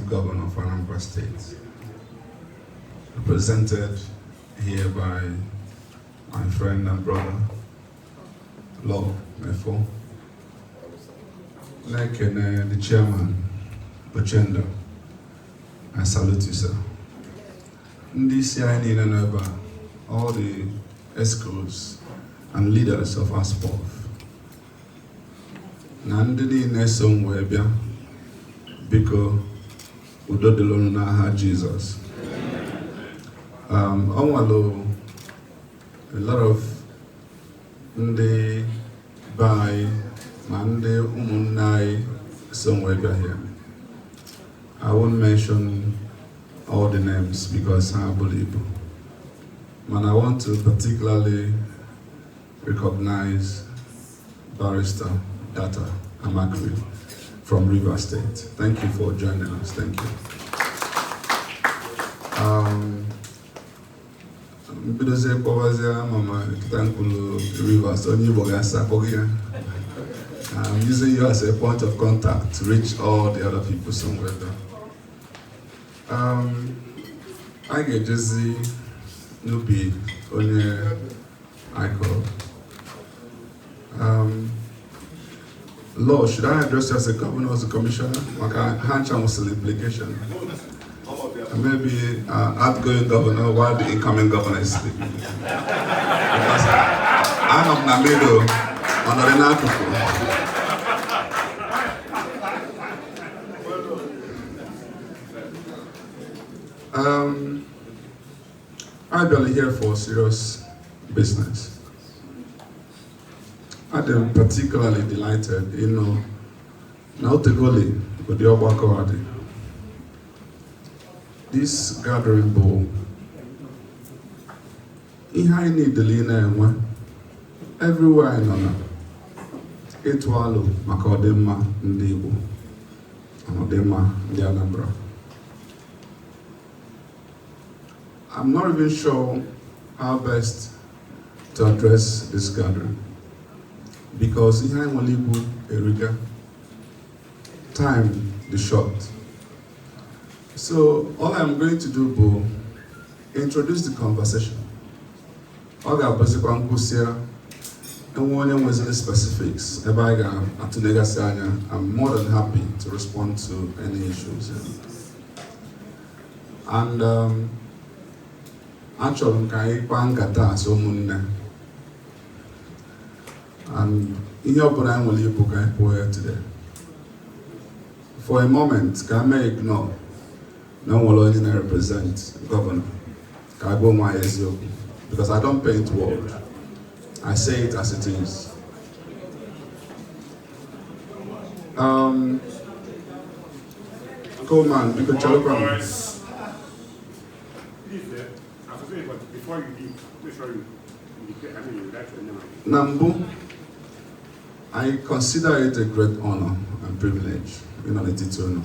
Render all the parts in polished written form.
Governor of Anambra State, represented here by my friend and brother, Lord Mefo, the chairman, Ochendo. I salute you, sir. Ndi CIN and all the escorts and leaders of ASPOF. Nandini Nesong Webia, Biko Udodelonu n'aha Jesus. Onwalo, a lot of Ndi Bai, Mande Umunai somewhere here. I won't mention all the names because I believe. And I want to particularly recognize Barrister Data Amakri from Rivers State. Thank you for joining us. Thank you. I'm using you as a point of contact to reach all the other people somewhere there. I get Jesse Nubi Onye Icon. Lord, should I address you as a governor or as a commissioner? Like a hand was an implication. Maybe outgoing governor while the incoming governor is speaking. Because I'm of Namido on the Renato. I'm barely here for serious business. I am particularly delighted, now to go with the Obakawadi. This gathering bowl, I need the Lina everywhere I know. Etwalo, Makodema, Ndi Anambra. I'm not even sure how best to address this gathering because time is short. So all I'm going to do is introduce the conversation. And when there was any specifics, I'm more than happy to respond to any issues. And actually, and in your program will you book today. For a moment, can I ignore? No one will only represent governor. Because I don't paint word. I say it as it is. Coleman, because Chawpụ. Before you leave, make sure you write your name. Nambu, I consider it a great honor and privilege, to know.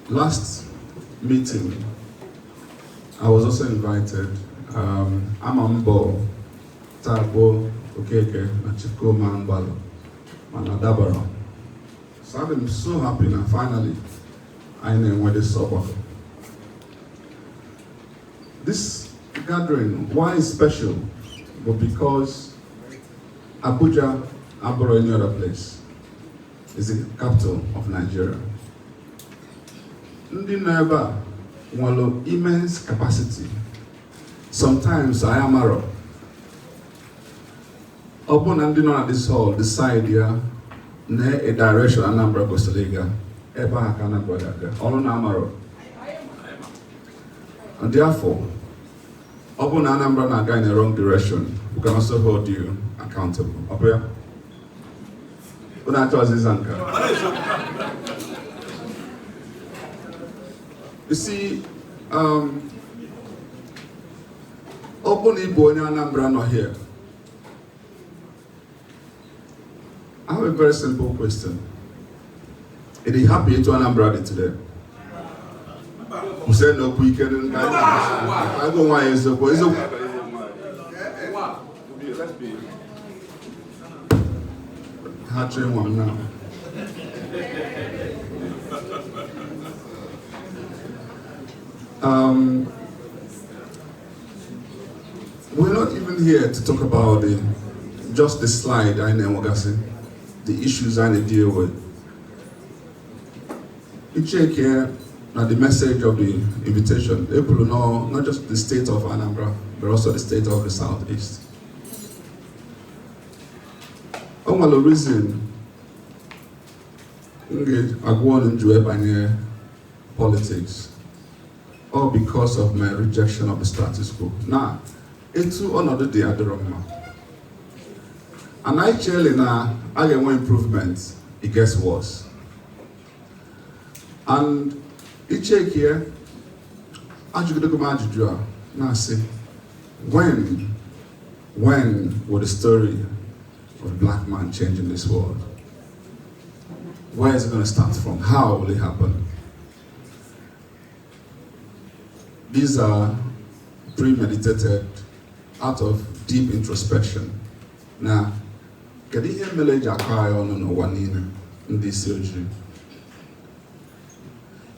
Last meeting, I was also invited. Amambo, Tabo, Okeke, Nachikoma, Mbalo, and Adabara. So I'm so happy now, finally, I know where this is. This gathering, why is special? But because Abuja, or any other place, is the capital of Nigeria. Ndi Anambra have immense capacity. Sometimes I am a Upon and at this hall, decide here, a direction Anambra Costalega, Eba Anambra, all on Amaro. And therefore, upon Anambra Naga in the wrong direction, we can also hold you accountable. Up here? You see, Open Igbo and Anambra not here. I have a very simple question. Are you happy to Anambra today? Who said no weekend? I don't want to say let's be. Hatching one now. We're not even here to talk about just the slide I know, the issues I deal with. You check here now the message of the invitation. People will know not just the state of Anambra, but also the state of the Southeast. The reason I go on into politics, all because of my rejection of the status quo. Now, it's another day at the wrong. And actually now, I get one improvement, it gets worse. And each here, I should go back to now say, when will the story of the black man change in this world? Where is it going to start from? How will it happen? These are premeditated, out of deep introspection. Now, can you hear me on one in this surgery?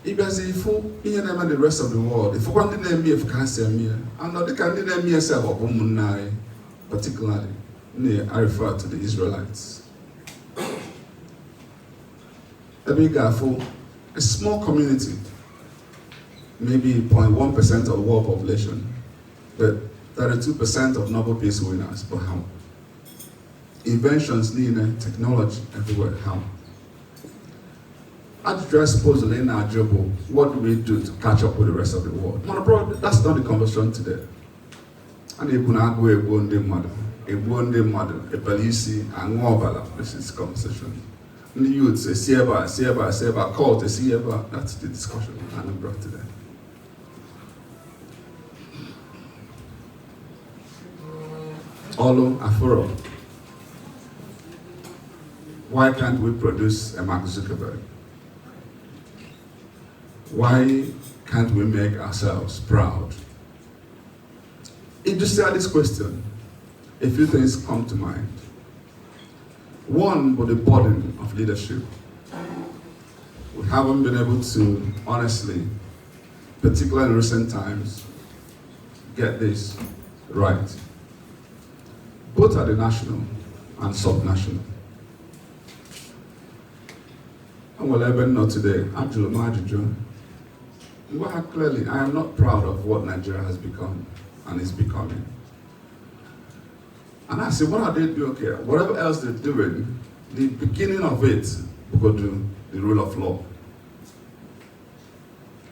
If you name the rest of the world, if you want to name me, if cancer me, and not the can name me yourself of woman, particularly, I refer to the Israelites. A small community, maybe 0.1% of the world population, but 32% of Nobel Peace winners, but how? Inventions need technology everywhere, how? I suppose in our job, what do we do to catch up with the rest of the world? That's not the conversation today. And you can go a bonde mother, a police, and more. This is conversation. And the youth say, Sieba, call to Sieba. That's the discussion I brought today. Olo Afuro. Why can't we produce a Mark Zuckerberg? Why can't we make ourselves proud? If you say this question, a few things come to mind. One, with the burden of leadership. We haven't been able to, honestly, particularly in recent times, get this right. Both at the national and subnational. And well, even not today, clearly, I am not proud of what Nigeria has become and is becoming. And I say, what are they doing here? Whatever else they're doing, the beginning of it, we go to the rule of law.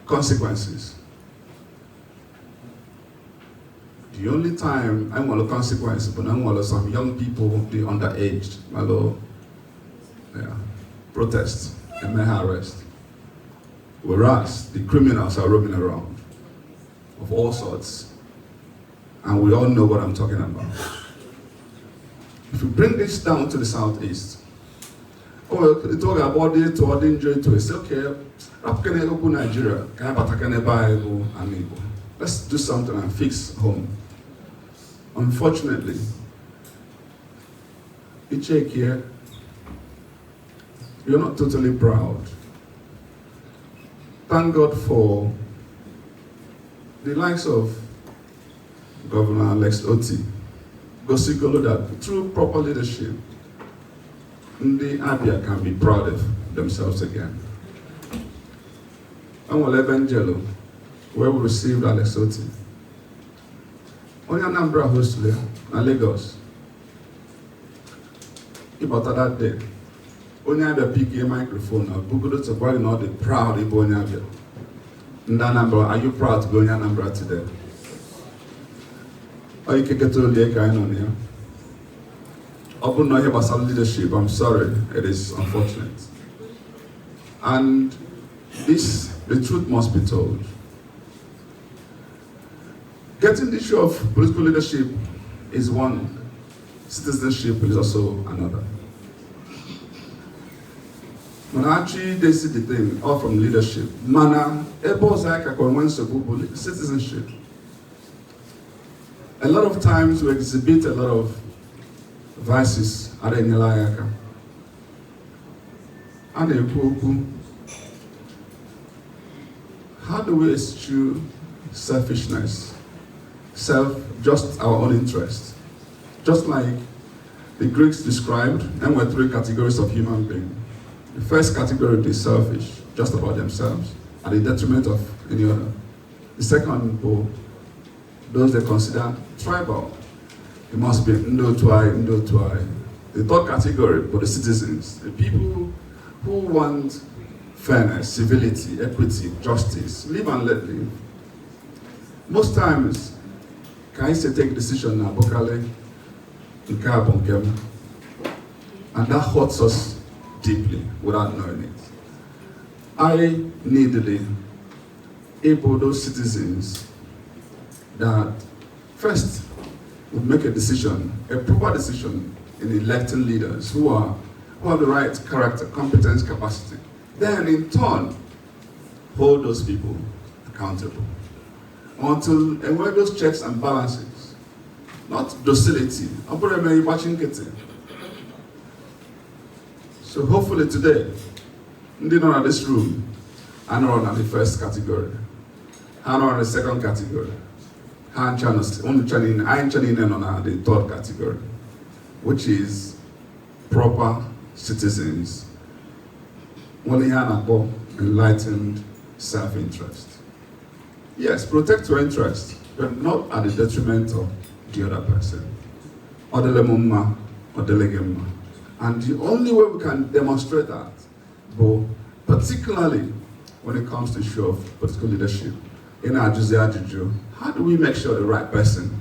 Consequences. The only time I want a consequence, but I want some young people, the underaged, protest and may arrest. Whereas the criminals are roaming around of all sorts. And we all know what I'm talking about. If you bring this down to the Southeast, they talk about it to injury to it. Okay, Nigeria, let's do something and fix home. Unfortunately, you check here, you're not totally proud. Thank God for the likes of Governor Alex Oti, Gosigolo, that through proper leadership, Ndi Abia can be proud of themselves again. And Evangelo, where we received Alex Oti. Anambra hostel in Lagos. About that day, Abia pick a microphone and Google to quite not the proud of Abia. Ndi Anambra, are you proud to be Anambra today? Or you can get to the guy on here. Open no about some leadership, I'm sorry, it is unfortunate. And the truth must be told. Getting the issue of political leadership is one, citizenship is also another. When actually they see the thing, all from leadership, citizenship. A lot of times we exhibit a lot of vices at Enyalaka. And how do we eschew selfishness, just our own interest. Just like the Greeks described, there were three categories of human being. The first category is selfish, just about themselves, at the detriment of any other. The second, those they consider tribal. It must be Ndo Tuai. The third category for the citizens, the people who want fairness, civility, equity, justice, live and let live. Most times, can I say take decision now, Bokale, in Kabonkem, and that hurts us deeply without knowing it. I needily able those citizens that first would make a decision, a proper decision in electing leaders who have the right character, competence, capacity. Then in turn, hold those people accountable. And where those checks and balances, not docility. So hopefully today, they know in this room, I know in the first category, I know in the second category, I'm in the third category, which is proper citizens, enlightened self-interest. Yes, protect your interest, but not at the detriment of the other person. And the only way we can demonstrate that, particularly when it comes to issue of political leadership, in our how do we make sure the right person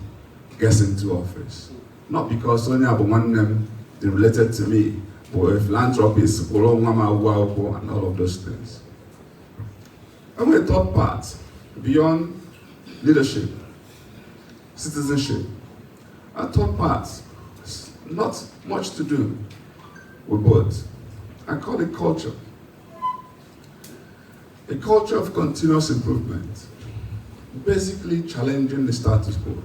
gets into office? Not because only one name is related to me, or philanthropists, and all of those things. And the third part, beyond leadership, citizenship, a third part, not much to do with both. I call it culture. A culture of continuous improvement, basically challenging the status quo.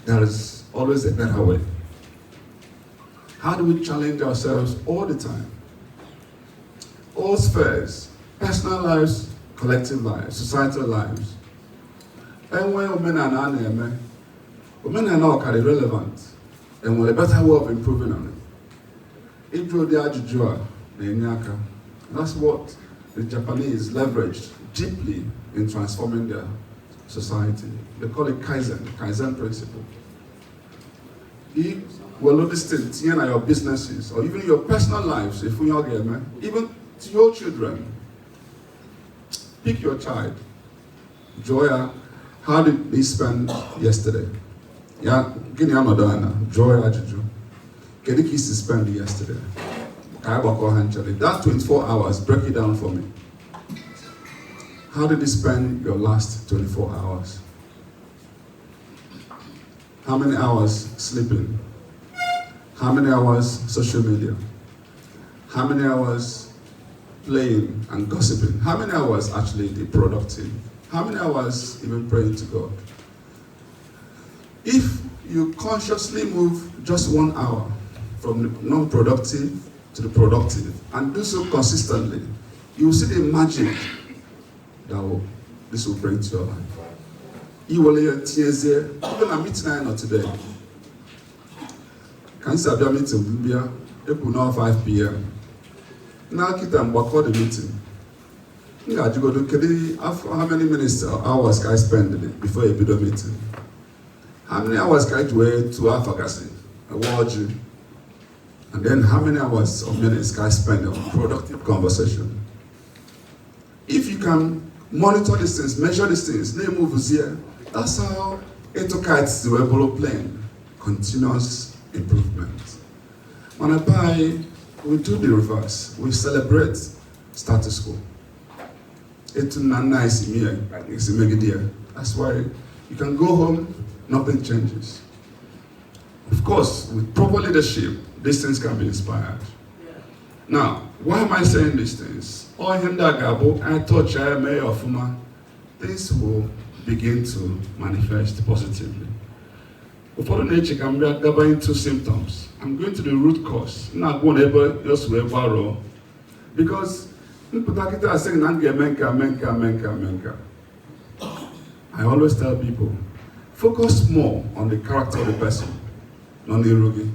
There is always a better way. How do we challenge ourselves all the time? All spheres, personal lives, collective lives, societal lives. And when women are now relevant, and with a better way of improving on it. That's what the Japanese leveraged deeply in transforming their society. They call it Kaizen principle. If well, understand your businesses or even your personal lives, if we are even to your children, pick your child. Joya, how did they spend yesterday? Yeah, Joya Juju. Get the kids to spend yesterday. That 24 hours, break it down for me. How did you spend your last 24 hours? How many hours sleeping? How many hours social media? How many hours playing and gossiping? How many hours actually productive? How many hours even praying to God? If you consciously move just 1 hour from the non-productive to the productive and do so consistently, you will see the magic that this will bring to your life. You will hear tears here, even a meeting I know today. Can you have a meeting here? It will now 5 p.m. Now kita mbakọ the meeting. How many minutes or hours can I spend before a video meeting? How many hours can I do to advocacy? I watch you. And then how many hours or minutes can I spend on productive conversation? If you can monitor these things, measure these things, name moves here, that's how Etokites were playing. Continuous improvement. When I buy, we do the reverse. We celebrate status quo. It's not nice in here, like it's a mega deal. That's why you can go home, nothing changes. Of course, with proper leadership, these things can be inspired. Now, why am I saying these things? I touch things will begin to manifest positively. Before the nature can be into symptoms. I'm going to the root cause. Not going ever just because people are saying menka. I always tell people, focus more on the character of the person, not the Irugi.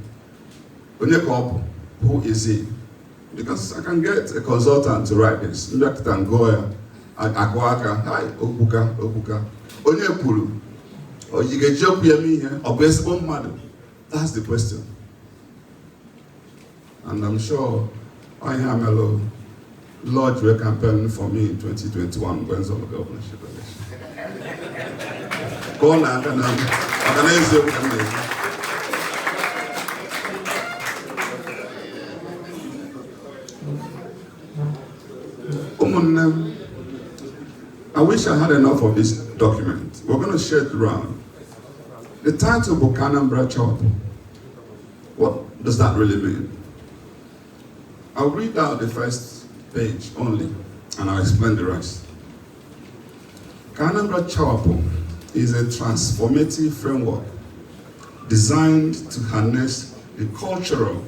Who is he? Because I can get a consultant to write this. Hi, Obuka. That's the question. And I'm sure I am alone. Lord will campaign for me in 2021 when some governorship election. Go on, I can I wish I had enough of this document. We're going to share it around. The title book, Anambra Chawpu. What does that really mean? I'll read out the first page only, and I'll explain the rest. Anambra Chawpu is a transformative framework designed to harness the cultural,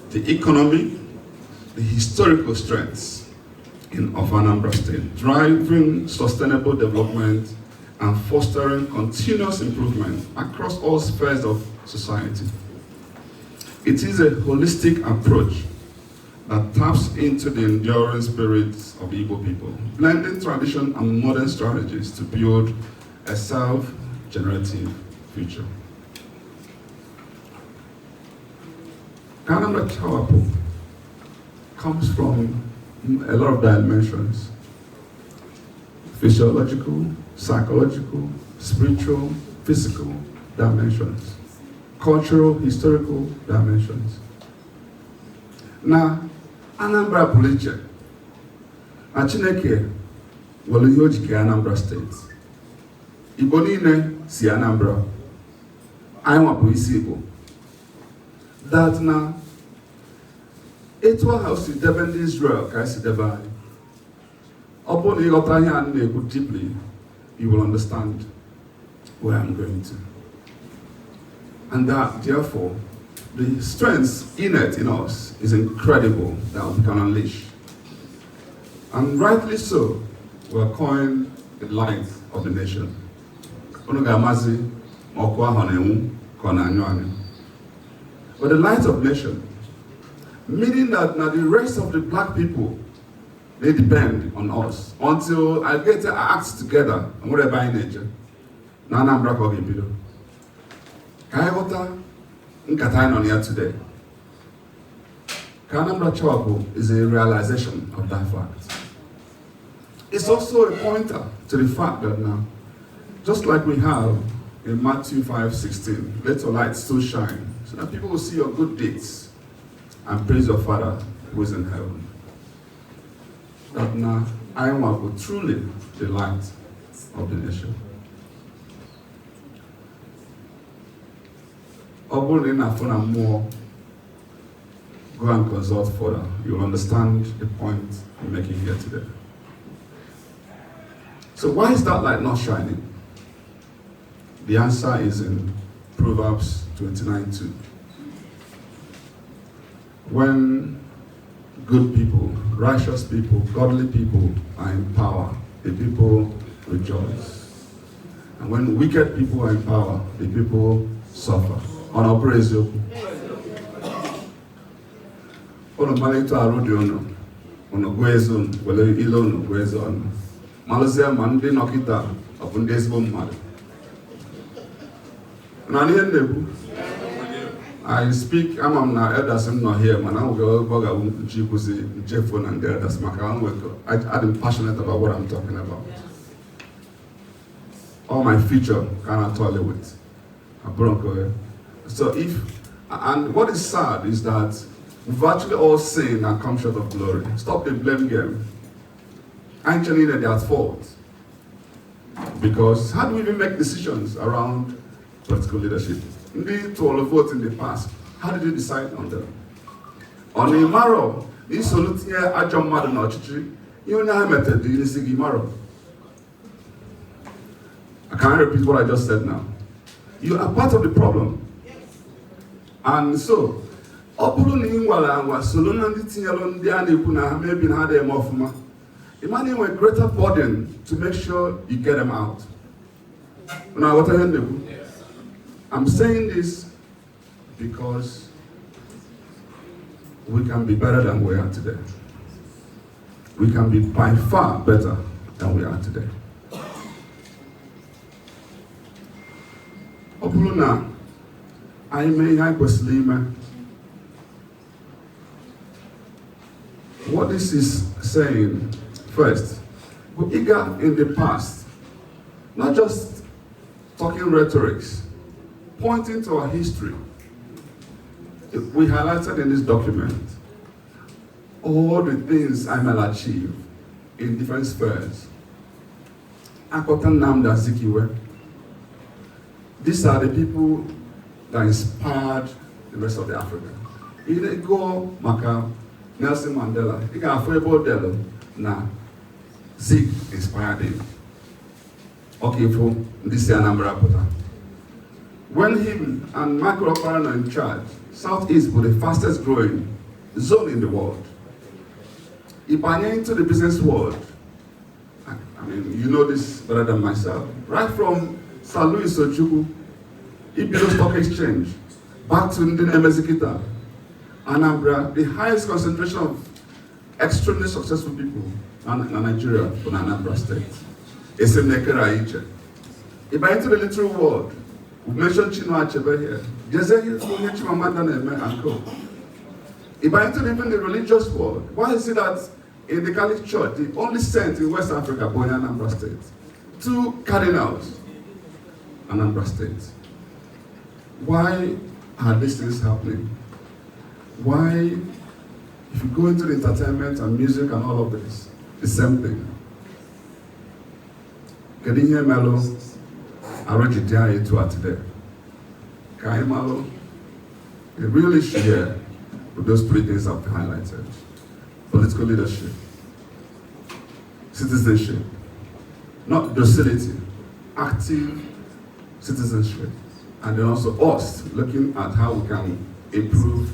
the economic, the historical strengths of Anambra State, driving sustainable development and fostering continuous improvement across all spheres of society. It is a holistic approach that taps into the enduring spirit of the Igbo people, blending tradition and modern strategies to build a self-generative future. Anambra Chawpu comes from a lot of dimensions: physiological, psychological, spiritual, physical dimensions, cultural, historical dimensions. Now, Anambra Puliche, Chineke were ihe Anambra State. Igbo niile si Anambra, anyị nwapụ isi Igbo. That na etu aha si debe ndị Israel ka si debe anyị. Ọ bụrụ na ịghọta ihe a na-ekwu deeply, you will understand where I'm going to. And that, therefore, the strength innate in us is incredible that we can unleash. And rightly so, we're calling the light of the nation. But the light of the nation, meaning that now the rest of the black people, they depend on us until I get our acts together and whatever in nature. Now Anambra Chawpu. Kayota Nkatayn on here today. Anambra Chawpu is a realization of that fact. It's also a pointer to the fact that now, just like we have in Matthew 5:16, let your light still shine, so that people will see your good deeds and praise your Father who is in heaven. That now I want to truly the light of the nation. More, go and consult further. You'll understand the point I'm making here today. So why is that light not shining? The answer is in Proverbs 29:2. When good people, righteous people, godly people are in power, the people rejoice. And when wicked people are in power, the people suffer. On our praise you. On a malito arudiono, on a guezon, wele ilon, guezon. Malaysia mandi nokita, upon this woman. I speak, I'm not elders, I'm not here, man. I will go to Chibuzi, Jeffon, and the elders. I'm passionate about what I'm talking about. All my future cannot tolerate a bronco. So and what is sad is that we've actually all sinned and come short of glory. Stop the blame game. Actually, they're at fault. Because how do we even make decisions around political leadership? Indeed, to all of vote in the past, how did you decide on them? On the marrow, this solution I jump mad and you know how method do you see marrow? I can't repeat what I just said now. You are part of the problem. And so, imagine a greater burden to make sure you get them out. Now, what I do? I'm saying this because we can be better than we are today. We can be by far better than we are today. Opuluna, I may I what this is saying, first, we're eager in the past, not just talking rhetorics, pointing to our history. We highlighted in this document all the things I may achieve in different spheres. Ndi Anambra. These are the people that inspired the rest of the Africa. If they go Maka, Nelson Mandela, you can afford Delo, na Zik inspired him. Okay, for this Anambra Pota. When him and Michael Okpara are in charge, Southeast was the fastest growing zone in the world. He went into the business world. I mean, you know this better than myself. Right from St. Louis Ojukwu, Ibilo Stock Exchange, back to Ndi Anambra, Anambra, the highest concentration of extremely successful people in Nigeria from Anambra State. It's in Nekera Iche. If I enter the literal world, we mentioned Chinua Achebe here. If I enter even the religious world, why is it that in the Catholic Church, the only saint in West Africa, born in Anambra State, 2 cardinals, Anambra State? Why are these things happening? Why, if you go into the entertainment and music and all of this, the same thing. Getting here, Melo, I read it there to today. Kai Malo, the real issue here with those 3 things I've highlighted: political leadership, citizenship, not docility, active citizenship, and then also us looking at how we can improve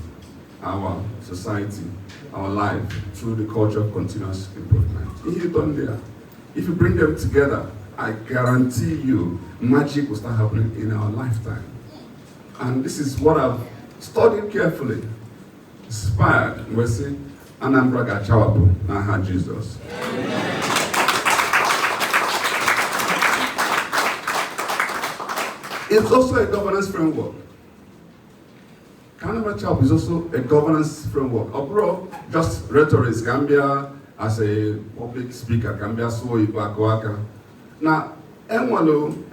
our society, our life, through the culture of continuous improvement. If you bring them together, I guarantee you, magic will start happening in our lifetime. And this is what I've studied carefully, inspired. We say, Anambra Chawpu, Naha Jesus. It's also a governance framework. Anambra Chawpu is also a governance framework. Abroad, just rhetoric, Gambia as a public speaker, Gambia Suo Ibakwaka. Now, a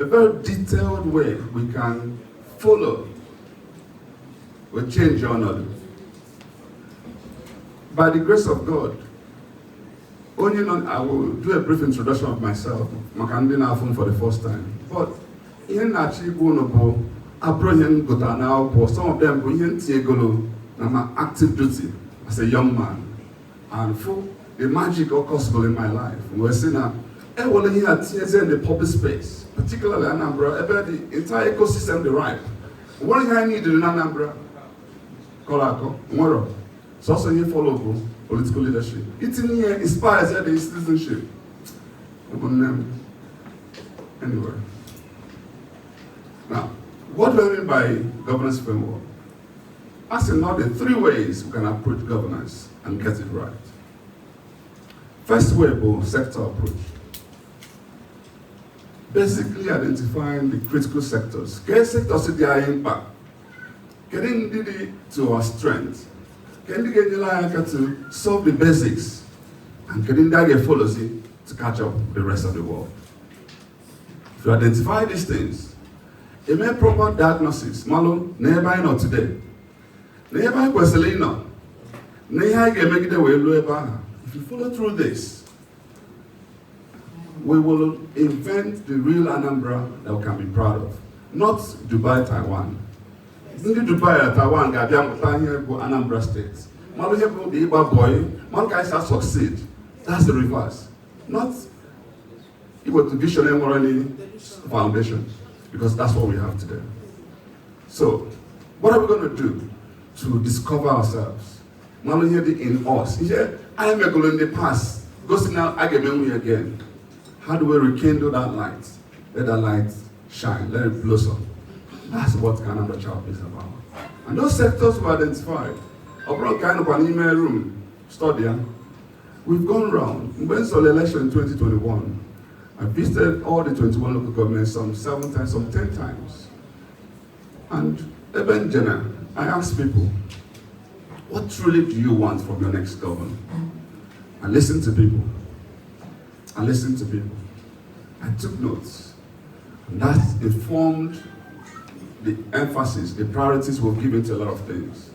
very detailed way we can follow will change your knowledge. By the grace of God, I will do a brief introduction of myself, Makandina for the first time. But in Achibunobo, some of them I'm an active duty as a young man. And for the magic occurs in my life. We're seeing that in the public space, particularly Anambra, about the entire ecosystem derived. What I need in Anambra, Kolako, Moro, so also you follow political leadership. It inspires the citizenship. Anyway. Now, what do I mean by governance framework? As in now, the 3 ways we can approach governance and get it right. First way, sector approach. Basically identifying the critical sectors. Get sectors to their impact. Getting to our strength. Getting to solve the basics. And getting that policy to catch up with the rest of the world. If you identify these things, you make proper diagnosis. Malo, nearby not today. Nearby Queselino. Nearby make the way. If you follow through this, we will invent the real Anambra that we can be proud of. Not Dubai, Taiwan. Hindi Dubai, Taiwan, Anambra State. Malo the Iba boy, one guy shall succeed. That's the reverse. Not Iba to visionary morally foundation. Because that's what we have today. So, what are we going to do to discover ourselves? Not only in us. Here, I am a girl in the past. Go see now, I get memory again. How do we rekindle that light? Let that light shine, let it blossom. That's what Anambra Chawpu is about. And those sectors were identified. Upon kind of an email room study, we've gone around. When saw the election in 2021, I visited all the 21 local governments some 7 times, some 10 times. And even Jenna, I asked people, what truly do you want from your next governor? I listened to people. I listened to people. I took notes. And that informed the emphasis, the priorities we've given to a lot of things.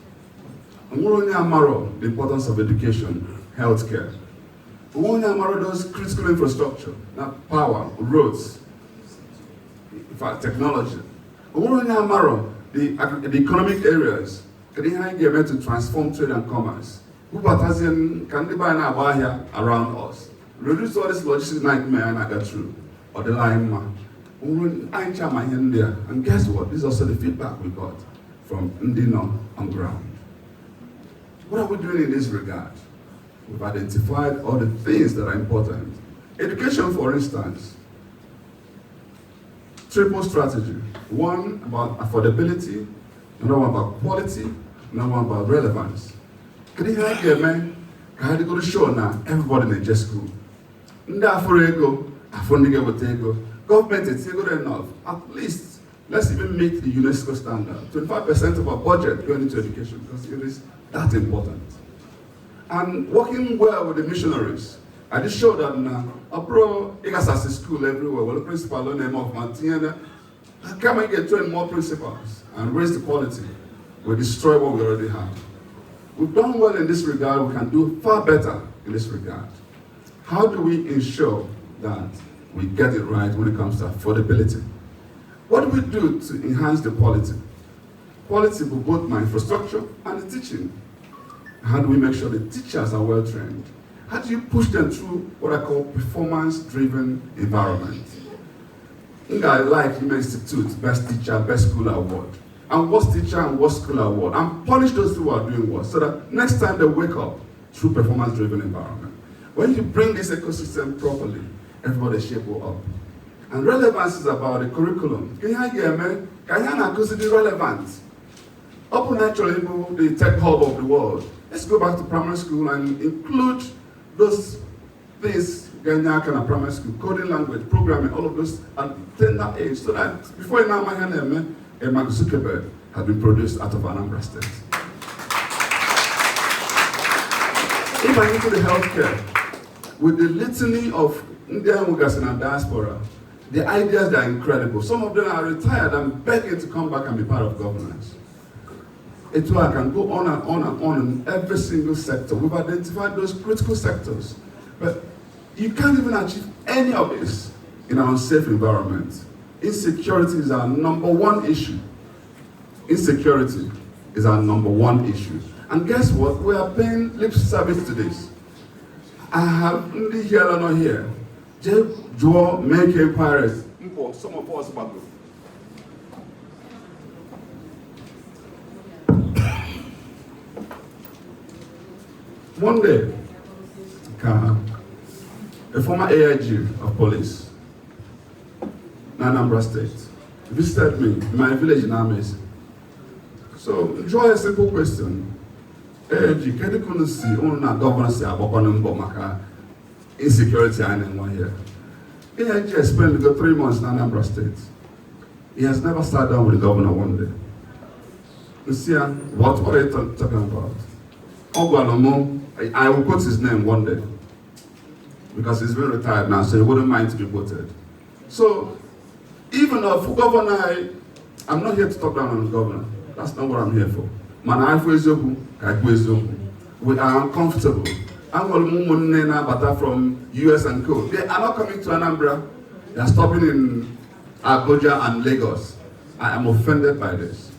And we only amaro the importance of education, healthcare. We only amaro those critical infrastructure, not power, roads, in fact, technology. We only amaro the economic areas. Can you get to transform trade and commerce? Who can they buy around us? Reduce all this logistics nightmare and I got through. Or the line man. And guess what? This is also the feedback we got from Ndi Anambra. What are we doing in this regard? We've identified all the things that are important. Education, for instance, triple strategy. One about affordability, another one about quality, another one about relevance. Can you hear me? Can you go to show now? Everybody in the school. Government is good enough. At least, let's even meet the UNESCO standard. 25% of our budget going into education because it is that important. And working well with the missionaries. I just showed that now. Abro, I got a school everywhere. Well, the principal name of Martina. How can we get trained more principals and raise the quality? We destroy what we already have. We've done well in this regard. We can do far better in this regard. How do we ensure that we get it right when it comes to affordability? What do we do to enhance the quality? Quality for both my infrastructure and the teaching. How do we make sure the teachers are well trained? How do you push them through what I call performance-driven environment? I like Human Institute, Best Teacher, Best School Award, and Worst Teacher and Worst School Award, and punish those who are doing worse, so that next time they wake up through performance-driven environment. When you bring this ecosystem properly, everybody shape will up. And relevance is about the curriculum. Can you hear me? Can you be relevant? Open actually the tech hub of the world. Let's go back to primary school and include those things in primary school, coding language, programming, all of those at tender age, so that before now my name, Mark Zuckerberg has been produced out of Anambra State. If I go to the healthcare, with the litany of Ndi Anambra in our diaspora, the ideas are incredible. Some of them are retired and begging to come back and be part of governance. It's why I can go on and on and on in every single sector. We've identified those critical sectors. But you can't even achieve any of this in an unsafe environment. Insecurity is our number one issue. Insecurity is our number one issue. And guess what? We are paying lip service to this. I have Ndi here or not here. Joe make empires. Some of us about it. One day, a former AIG of police in Anambra State visited me in my village in Amesi. So, draw a simple question. AIG, can you see on governance about insecurity and here? AIG has spent 3 months in Anambra State. He has never sat down with the governor one day. You see, what are you talking about? I will quote his name one day because he's very retired now, so he wouldn't mind to be quoted. So, even for governor, I'm not here to talk down on the governor. That's not what I'm here for. We are uncomfortable. From US and Co. They are not coming to Anambra. They are stopping in Abuja and Lagos. I am offended by this.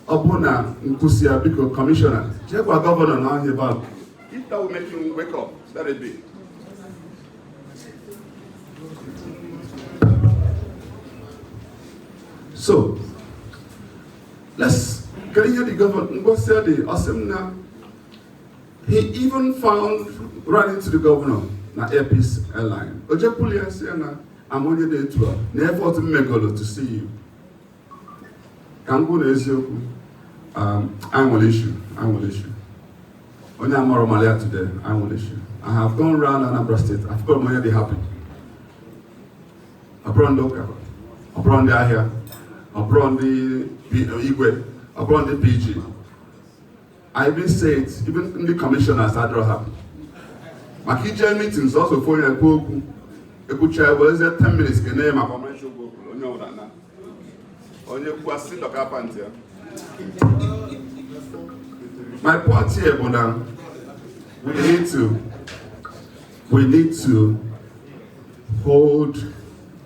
Abuna Nkusia Biko Commissioner, Jekwa Governor now here back. If that will make you wake up, let it be. So, let's get into the governor. He even found, ran into the governor, na Airpeace airline. Ojepulia Siena, I'm only there to the effort to make to see you. Can go to I will issue. Only I'm more Malia today, I will issue. I have gone around Anambra State. I've got money happy. Upon Doka, upon the Ahia, upon the Igwe, upon the PG. I even say it, even the commissioners are not happy. My kitchen meetings also for a book. A good child was 10 minutes. Can name a commercial book. On your dana. On your question of carpenter. My point here, Bona, we need to hold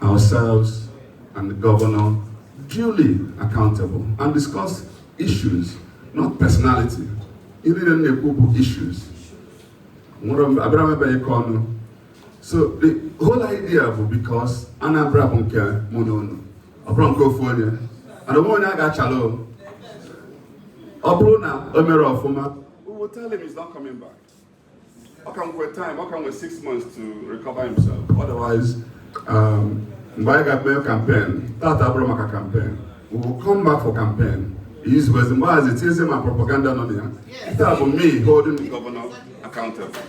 ourselves and the governor duly accountable and discuss issues, not personality. Even issues. So the whole idea of because Anambra Bunke Monono, Abronco Fonia, and the one I got Chalo, Obrona, Omero Foma, we will tell him he's not coming back. How come with time? How come with 6 months to recover himself? Otherwise, Mbaga campaign, Tata Bromaka campaign. We will come back for campaign. Use wisdom as it is my propaganda on here. It's about me holding the governor accountable.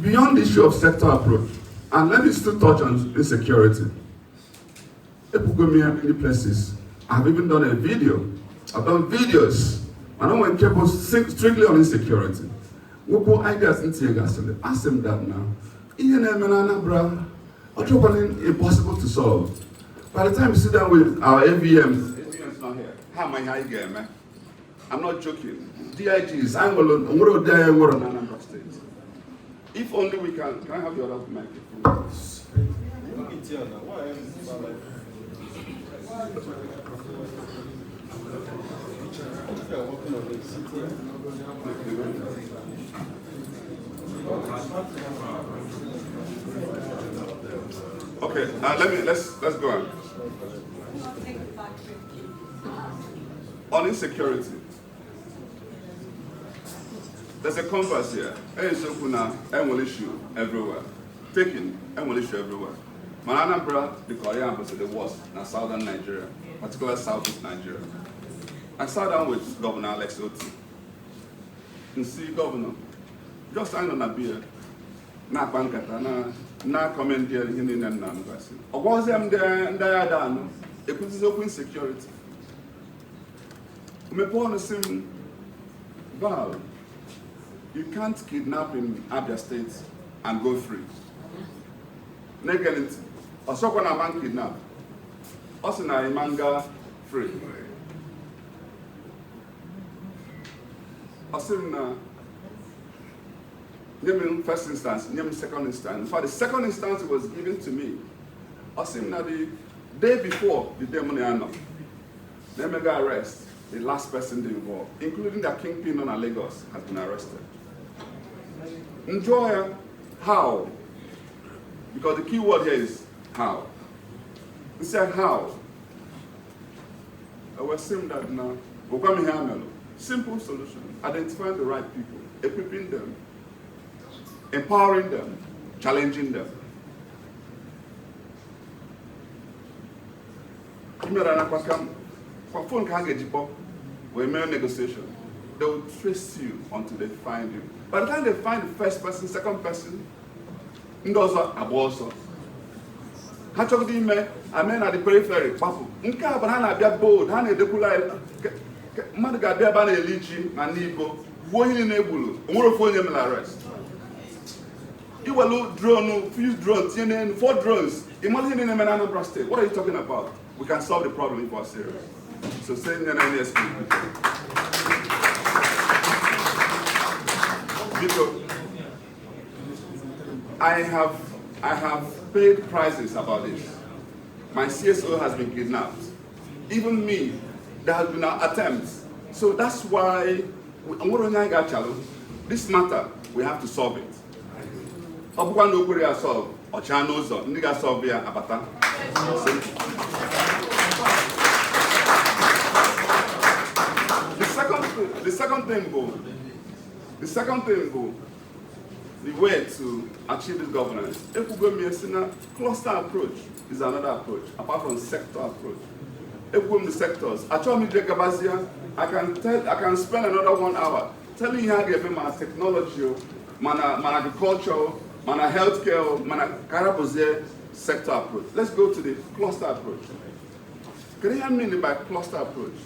Beyond the issue of sector approach, and let me still touch on insecurity. People go me in many places. I've even done a video. I've done videos. I don't want people strictly on insecurity. We put ideas into Tegasole. Ask them that now. Even in Anambra, it's impossible to solve. By the time you sit down with our AVMs not here. How am I high game, man? I'm not joking. DIGs, I'm going to Anambra State. If only we can I have your other microphone? Okay, let's go on. On insecurity. There's a compass here. Issue everywhere. Taking issue everywhere. Anambra, the Korean was the worst in southern Nigeria, particularly southeast Nigeria. I sat down with Governor Alex Oti. And see, Governor, just sign on a beer. Na pankata, na comment here in the Anambra. Or was them there and there done? It was open security. Me put on the same Val. You can't kidnap in Abia State and go free. Negative. Also, when a man kidnapped, also na manga free. Also na first instance, second instance. For the second instance, it was given to me. Also na the day before the demoniano, they mega arrest the last person involved, including the kingpin on Lagos, has been arrested. Enjoy how, because the key word here is how. We said how. I was saying that now, simple solution, identifying the right people, equipping them, empowering them, challenging them. We make a negotiation. They will trace you until they find you. By the time they find the first person, second person, Ndozo Aboso. Hachokdi me, amen at the periphery, Papu. Nka banana be bold, Hane de Kula, Madaga be ban elichi, Manibo, Wohin in Ebulu, Umurofo them arrest. You will drone, fuse drones, 4 drones. Imagine in Anambra State. What are you talking about? We can solve the problem if we're serious. So send an ASPOF. I have paid prices about this. My CSO has been kidnapped. Even me, there has been attempts. So that's why this matter, we have to solve it. Abuja no Korea solve, Ochanozo, Ndiga solve via Abata. The second second thing, the way to achieve this governance, if we go to cluster approach is another approach, apart from sector approach. If we go to the sectors, I can spend another 1 hour telling you how to get my technology, my agriculture, my healthcare, my carabozia sector approach. Let's go to the cluster approach. Can you mean by cluster approach?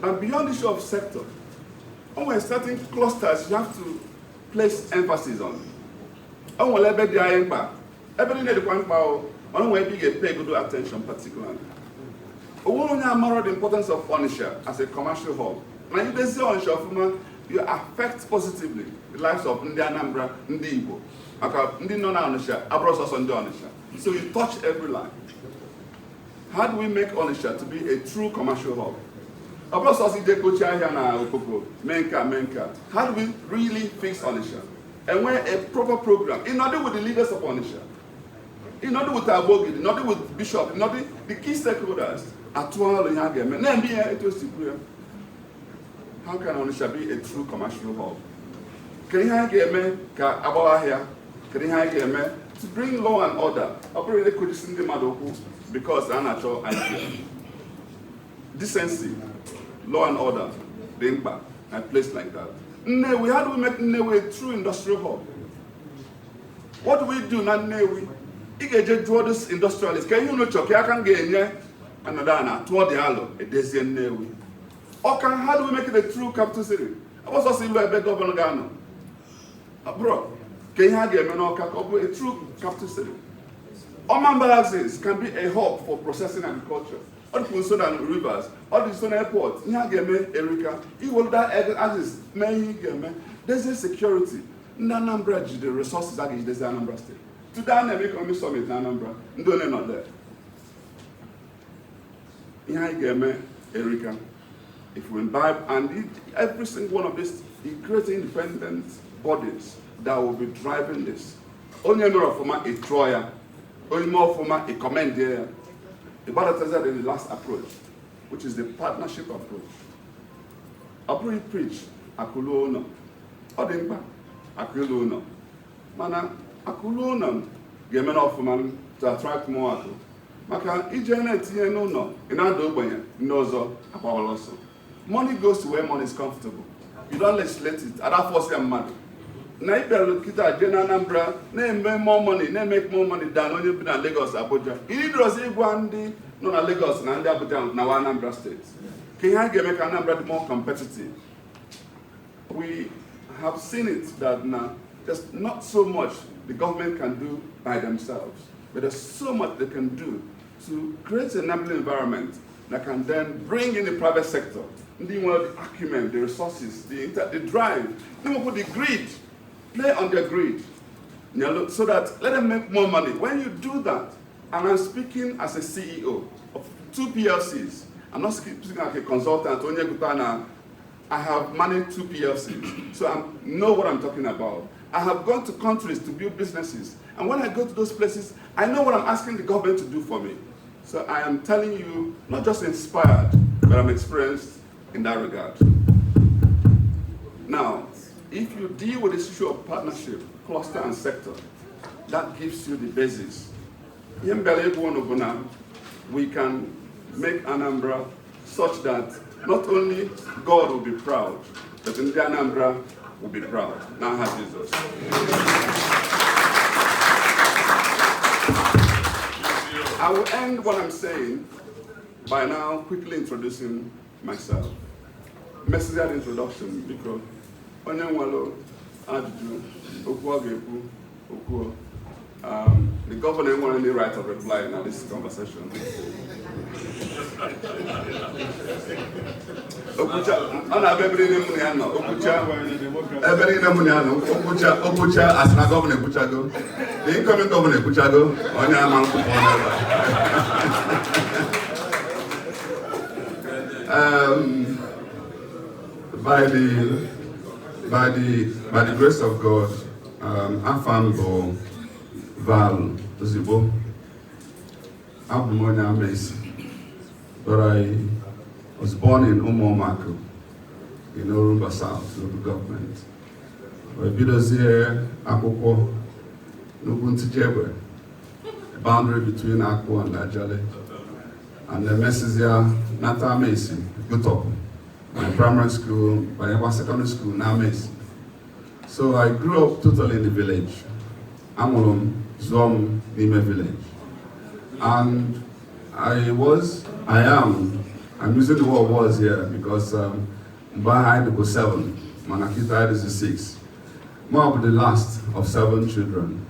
And beyond the issue of sector, when we're starting clusters, you have to place emphasis on. On will ever be everything that on where you get paid good attention particularly. We want to the importance of Onitsha as a commercial hub. Now you say Onitsha, you affect positively the lives of Ndi Anambra, Ndi Igbo, Ndi non-Onitsha, Abros Ndi Onitsha. So you touch every line. How do we make Onitsha to be a true commercial hub? How do we really fix Onitsha? And when a proper program, in order with the leaders of Onitsha, in order with Abogi, in order with Bishop, in order the key stakeholders, how can Onitsha be a true commercial hub? Can you have to bring law and order? Because I'm not sure decency, law and order, the impact, and a place like that. How do we make Nnewi a true industrial hub? What do we do now, Nnewi? You get draw this industrialists. Can you know Choki? I can get in another toward the allo, a Desian Nnewi. Or how do we make it a true capital city? I was also saying about Governor Ghana. Bro, can you have a true capital city? Anambra axis can be a hub for processing agriculture. All the Sudan rivers, all the Sudan airports, Erika, that axis, there's a security. Anambra, the resources that is the Anambra state. Today, I make a summit in Anambra, don't not there. Erika, if we imbibe, and every single one of these, create independent bodies that will be driving this. Only more of a Troya. Only more from a comment there. About that in the last approach, which is the partnership approach. Approach preach, Akulono. Odimba, Akulono. Mana, Akulono, Gemen of man to attract more. Maka, Ijanet, no, in Adobanya, Nozo, Apoloso. Money goes to where money is comfortable. You don't legislate it, and that force your money. Naibel kita Ndi Anambra, make more money, make more money than only in Lagos, Abuja. You need to see one no Lagos and Abuja, now Anambra State. Can you make Anambra more competitive? We have seen it that now there's not so much the government can do by themselves, but there's so much they can do to create an enabling environment that can then bring in the private sector, the acumen, the resources, the drive, the greed. Play on their greed, so that let them make more money. When you do that, and I'm speaking as a CEO of 2 PLCs, I'm not speaking like a consultant, I have managed 2 PLCs, so I know what I'm talking about. I have gone to countries to build businesses, and when I go to those places, I know what I'm asking the government to do for me. So I am telling you, not just inspired, but I'm experienced in that regard. Now, if you deal with this issue of partnership, cluster and sector, that gives you the basis. We can make Anambra such that not only God will be proud, but Ndi Anambra will be proud. Now have Jesus. I will end what I'm saying by now quickly introducing myself. Message introduction, because the governor won't any right of reply in this conversation. As na governor Buchago, the incoming governor Buchago, by the grace of God, Afambo Valentine Ozigbo, but I was born in Umuomako, in Orumba South, local government. We bidozie Akwụkwọ n'Ugwuntijegbe, a boundary between Akwu and Ajale, and the Mesizia Nata Mesi, Gutopu, my primary school, my secondary school, now Mesi. So I grew up totally in the village. Amulum, Zom, Nime village. And I'm using the word was here because Bahai was 7, Manakita is 6. More of the last of 7 children.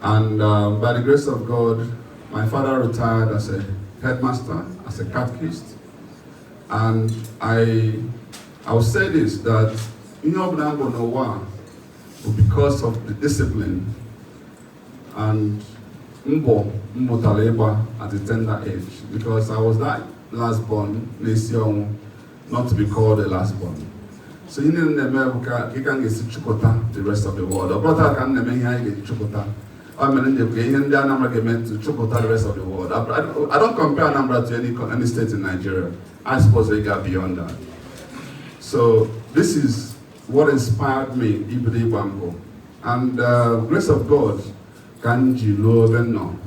And by the grace of God, my father retired as a headmaster, as a catechist. And I will say this, that because of the discipline and Mbotaleba at a tender age, because I was that last born, not to be called a last born. So you need to get the rest of the world. Or brother can get Chukota. I'm an Ndi Anambra meant to Chukota the rest of the world. I don't compare Anambra to any state in Nigeria. I suppose they got beyond that. So this is what inspired me, Ibudi Bambo. And grace of God, Kanji Lo,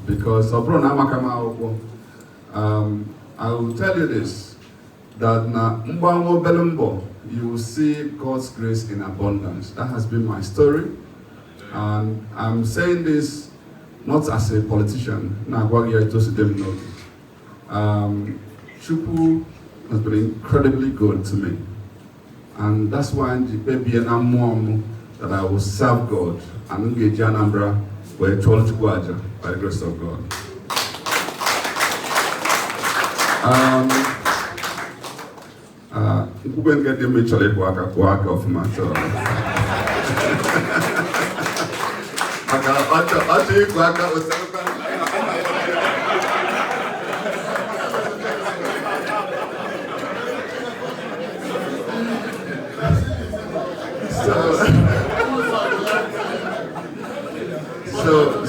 because I will tell you this, that Mbambo Belumbo, you will see God's grace in abundance. That has been my story. And I'm saying this not as a politician. Chawpụ has been incredibly good to me. And that's why that I will serve God and engage Anambra by the grace of God.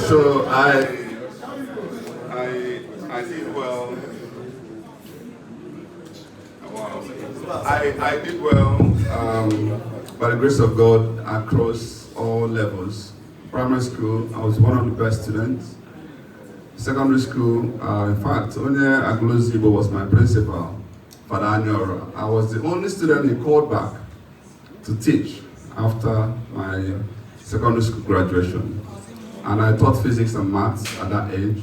So I did well. I did well by the grace of God across all levels. Primary school, I was one of the best students. Secondary school, in fact, Ndi Ozigbo was my principal, Father Anyora. I was the only student he called back to teach after my secondary school graduation. And I taught physics and maths at that age.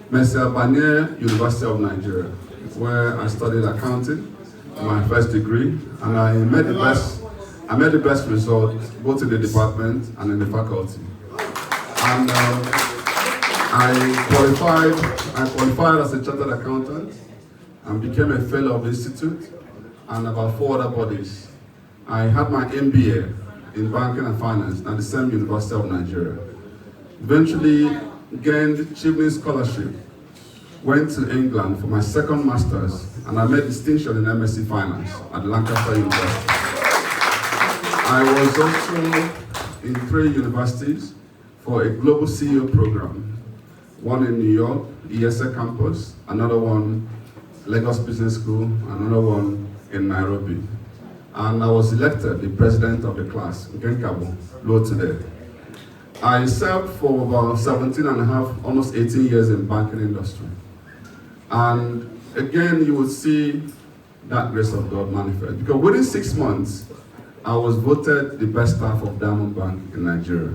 Banye, University of Nigeria, where I studied accounting, my first degree, and I made the best result both in the department and in the faculty. And I qualified as a chartered accountant and became a fellow of the institute and about 4 other bodies. I had my MBA in banking and finance at the same University of Nigeria. Eventually gained Chibney scholarship, went to England for my second master's, and I made distinction in MSc Finance at Lancaster University. I was also in 3 universities for a global CEO program, one in New York, ESA campus, another one, Lagos Business School, another one in Nairobi. And I was elected the president of the class, Genkabo, Lo today. I served for about 17 and a half, almost 18 years in banking industry. And again, you will see that grace of God manifest. Because within 6 months, I was voted the best staff of Diamond Bank in Nigeria.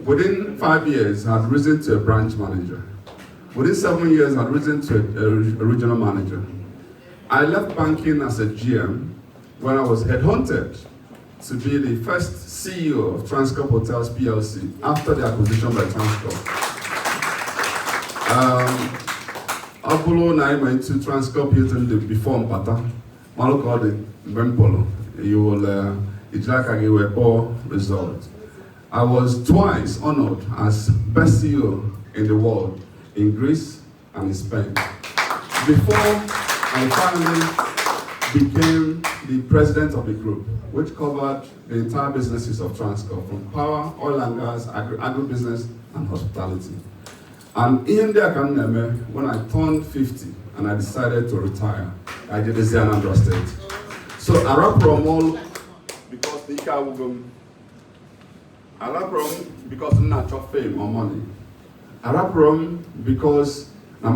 Within 5 years, I had risen to a branch manager. Within 7 years, I had risen to a regional manager. I left banking as a GM when I was headhunted to be the first CEO of Transcorp Hotels PLC after the acquisition by Transcorp. Apollo and I went to Transcorp Hilton before Mpata. Malo called it Bempolo. You will, it's like I gave a poor result. I was twice honored as best CEO in the world in Greece and in Spain. Before I finally became the president of the group, which covered the entire businesses of Transcorp, from power, oil and gas, agribusiness, and hospitality. And in there, when I turned 50 and I decided to retire, I did the Ndi Anambra state. So Araprom all because the car will go. Araprom because natural fame or money. Araprom because I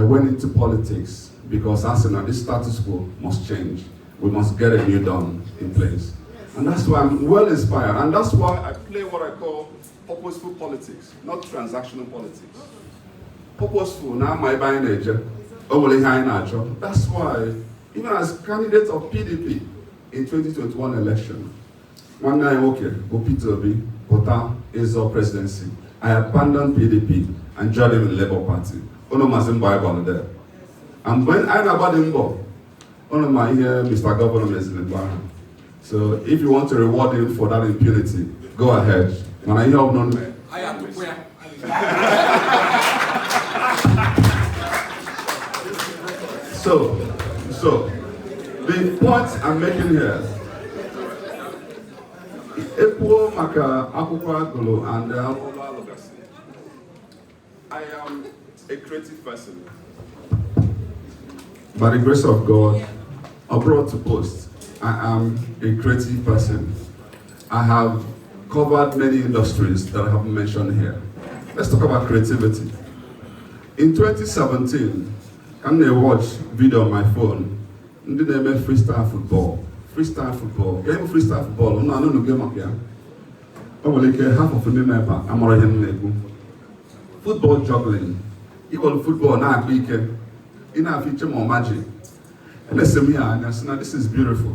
went into politics because as now this status quo must change. We must get a new dawn in place. And that's why I'm well inspired. And that's why I play what I call purposeful politics, not transactional politics. Purposeful, now my buying agent. That's why, even as candidate of PDP in 2021 election, one night, okay, go Peter Obi, Pota is our presidency. I abandoned PDP and joined him in the Labour Party. Ono mazin Bible there. And when I about him go, ono my here, Mr. Governor is in the. So if you want to reward him for that impunity, go ahead. When I hear of none, I am to where. So the point I'm making here, Epo Maka Akukwa Golo and I am a creative person. By the grace of God, abroad to post, I am a creative person. I have covered many industries that I haven't mentioned here. Let's talk about creativity. In 2017, I watch video on my phone. Ndi name freestyle football. Freestyle football. Game freestyle football. No game up here. Half of the member. I'm already football juggling. Equal football now weekend. In our feature more magic. And they say me, and I say, now this is beautiful.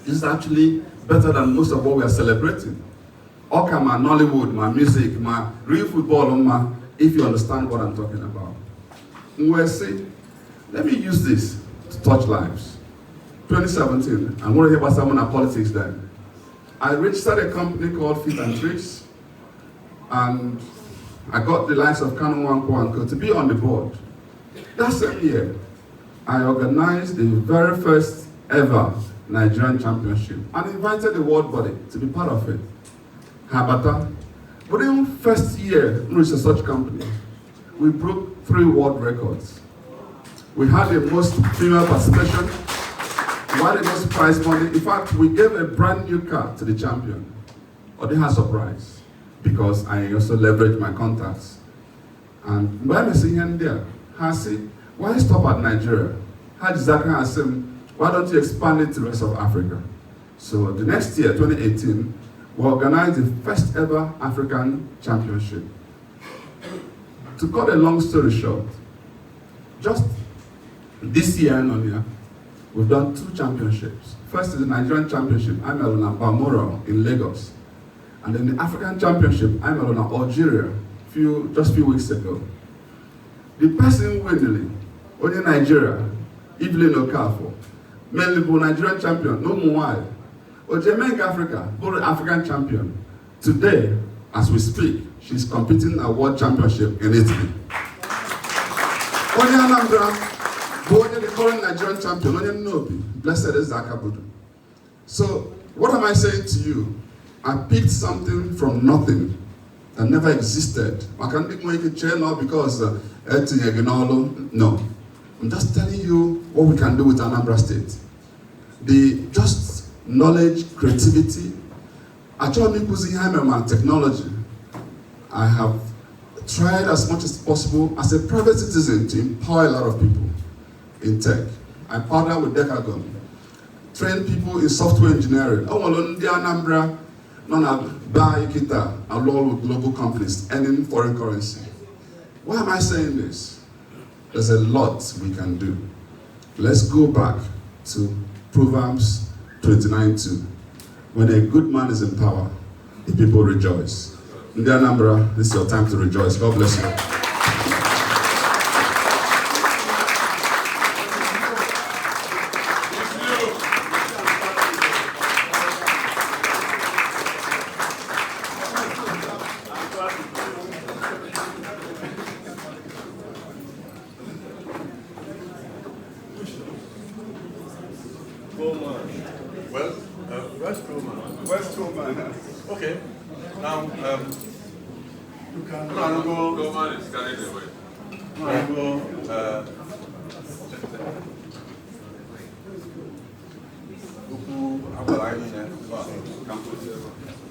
This is actually better than most of what we are celebrating. Okay, my Nollywood, my music, my real football, if you understand what I'm talking about. Let me use this to touch lives. 2017, I'm going to hear about someone in politics then. I registered a company called Fit and Tricks, and I got the likes of Canon Wanko and Co to be on the board. That same year, I organized the very first ever Nigerian championship and invited the world body to be part of it. Habata. But in the first year, which is such company, we broke 3 world records. We had the most female participation, we had the most prize money. In fact, we gave a brand new car to the champion. Or they had surprise, because I also leveraged my contacts. And when I see him there, I say, why stop at Nigeria? Why don't you expand it to the rest of Africa? So the next year, 2018, we organized the first ever African championship. To cut a long story short, just this year and on here, we've done 2 championships. First is the Nigerian Championship, I'm on Bamoro in Lagos. And then the African Championship, I'm on Algeria, just a few weeks ago. The person winning, only Nigeria, Evelyn Okafor, mainly Nigerian champion, no more. Ojemeng Africa, both African champion. Today, as we speak, she's competing in a world championship in Italy. Ndi Anambra, both the current Nigerian champion, Ndi Nobi, blessed is Zakabudu. So, what am I saying to you? I picked something from nothing that never existed. I can't make a chair now because no. I'm just telling you what we can do with Anambra State. The just knowledge, creativity, actually using technology. I have tried as much as possible as a private citizen to empower a lot of people in tech. I partner with Decagon, train people in software engineering. Ndi Anambra, buy kita, along with global companies earning foreign currency. Why am I saying this? There's a lot we can do. Let's go back to Proverbs 29:2. When a good man is in power, the people rejoice. Ndi Anambra, this is your time to rejoice. God bless you. West Roman. Okay. Now, You can go. Roman is carried away. Go. anyị niile. Come to